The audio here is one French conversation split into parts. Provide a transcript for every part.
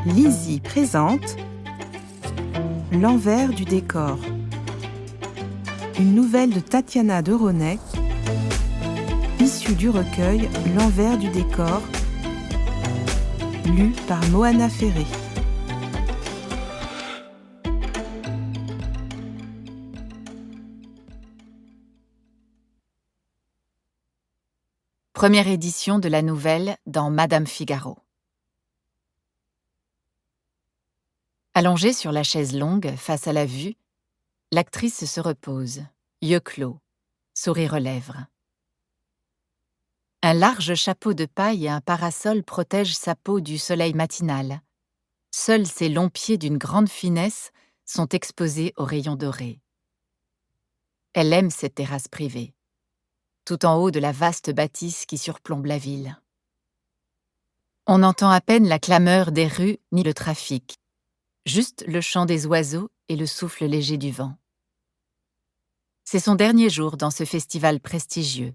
Lizzie présente L'envers du décor. Une nouvelle de Tatiana Deronay, issue du recueil L'envers du décor, lu par Moana Ferré. Première édition de la nouvelle dans Madame Figaro. Allongée sur la chaise longue, face à la vue, l'actrice se repose, yeux clos, sourire aux lèvres. Un large chapeau de paille et un parasol protègent sa peau du soleil matinal. Seuls ses longs pieds d'une grande finesse sont exposés aux rayons dorés. Elle aime cette terrasse privée, tout en haut de la vaste bâtisse qui surplombe la ville. On n'entend à peine la clameur des rues ni le trafic, juste le chant des oiseaux et le souffle léger du vent. C'est son dernier jour dans ce festival prestigieux,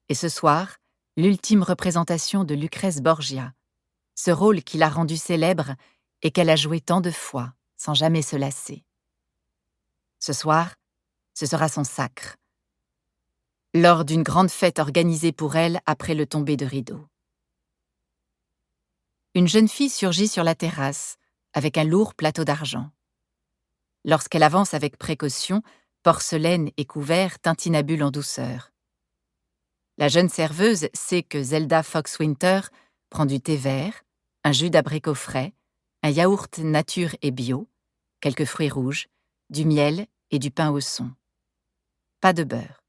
et ce soir, l'ultime représentation de Lucrèce Borgia, ce rôle qui l'a rendue célèbre et qu'elle a joué tant de fois, sans jamais se lasser. Ce soir, ce sera son sacre, lors d'une grande fête organisée pour elle après le tombé de rideau. Une jeune fille surgit sur la terrasse, avec un lourd plateau d'argent. Lorsqu'elle avance avec précaution, porcelaine et couverts tintinabulent en douceur. La jeune serveuse sait que Zelda Foxwinter prend du thé vert, un jus d'abricot frais, un yaourt nature et bio, quelques fruits rouges, du miel et du pain au son. Pas de beurre.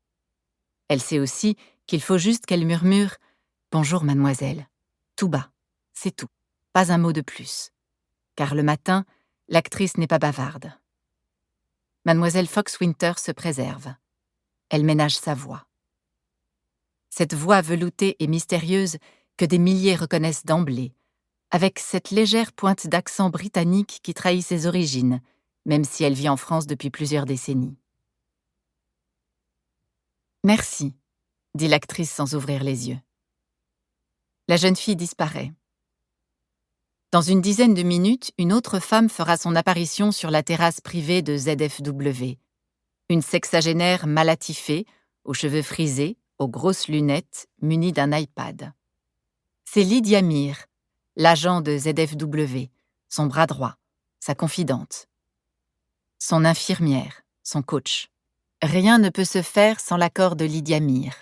Elle sait aussi qu'il faut juste qu'elle murmure « Bonjour, mademoiselle », tout bas, c'est tout, pas un mot de plus. Car le matin, l'actrice n'est pas bavarde. Mademoiselle Foxwinter se préserve. Elle ménage sa voix. Cette voix veloutée et mystérieuse que des milliers reconnaissent d'emblée, avec cette légère pointe d'accent britannique qui trahit ses origines, même si elle vit en France depuis plusieurs décennies. « Merci », dit l'actrice sans ouvrir les yeux. La jeune fille disparaît. Dans une dizaine de minutes, une autre femme fera son apparition sur la terrasse privée de ZFW. Une sexagénaire mal attifée, aux cheveux frisés, aux grosses lunettes, munie d'un iPad. C'est Lydia Mir, l'agent de ZFW, son bras droit, sa confidente. Son infirmière, son coach. Rien ne peut se faire sans l'accord de Lydia Mir.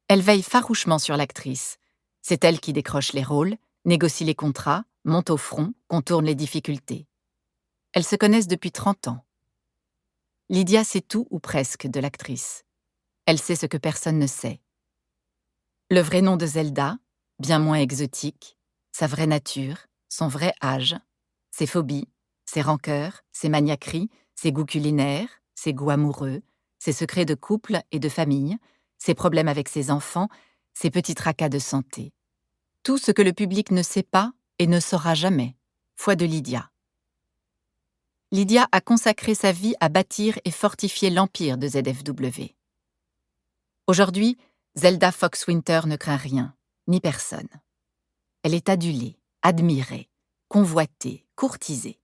Elle veille farouchement sur l'actrice. C'est elle qui décroche les rôles, négocie les contrats, monte au front, contourne les difficultés. Elles se connaissent depuis 30 ans. Lydia sait tout ou presque de l'actrice. Elle sait ce que personne ne sait. Le vrai nom de Zelda, bien moins exotique, sa vraie nature, son vrai âge, ses phobies, ses rancœurs, ses maniaqueries, ses goûts culinaires, ses goûts amoureux, ses secrets de couple et de famille, ses problèmes avec ses enfants, ses petits tracas de santé. Tout ce que le public ne sait pas et ne saura jamais, foi de Lydia. Lydia a consacré sa vie à bâtir et fortifier l'empire de ZFW. Aujourd'hui, Zelda Foxwinter ne craint rien, ni personne. Elle est adulée, admirée, convoitée, courtisée.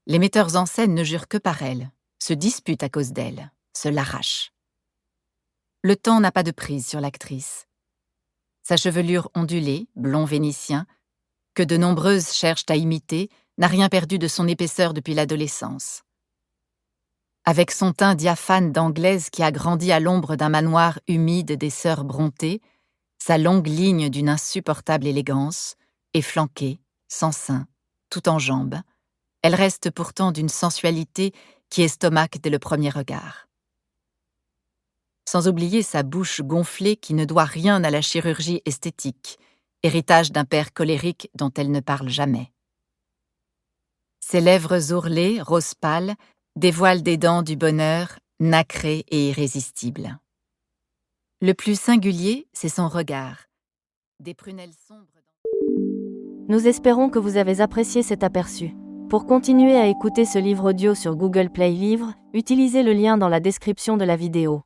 Les metteurs en scène ne jurent que par elle, se disputent à cause d'elle, se l'arrachent. Le temps n'a pas de prise sur l'actrice. Sa chevelure ondulée, blond vénitien, que de nombreuses cherchent à imiter, n'a rien perdu de son épaisseur depuis l'adolescence. Avec son teint diaphane d'anglaise qui a grandi à l'ombre d'un manoir humide des sœurs Brontë, sa longue ligne d'une insupportable élégance, efflanquée, sans sein, tout en jambes, elle reste pourtant d'une sensualité qui estomaque dès le premier regard. Sans oublier sa bouche gonflée qui ne doit rien à la chirurgie esthétique, héritage d'un père colérique dont elle ne parle jamais. Ses lèvres ourlées, rose pâle, dévoilent des dents du bonheur, nacrées et irrésistibles. Le plus singulier, c'est son regard. Des prunelles sombres. Nous espérons que vous avez apprécié cet aperçu. Pour continuer à écouter ce livre audio sur Google Play Livres, utilisez le lien dans la description de la vidéo.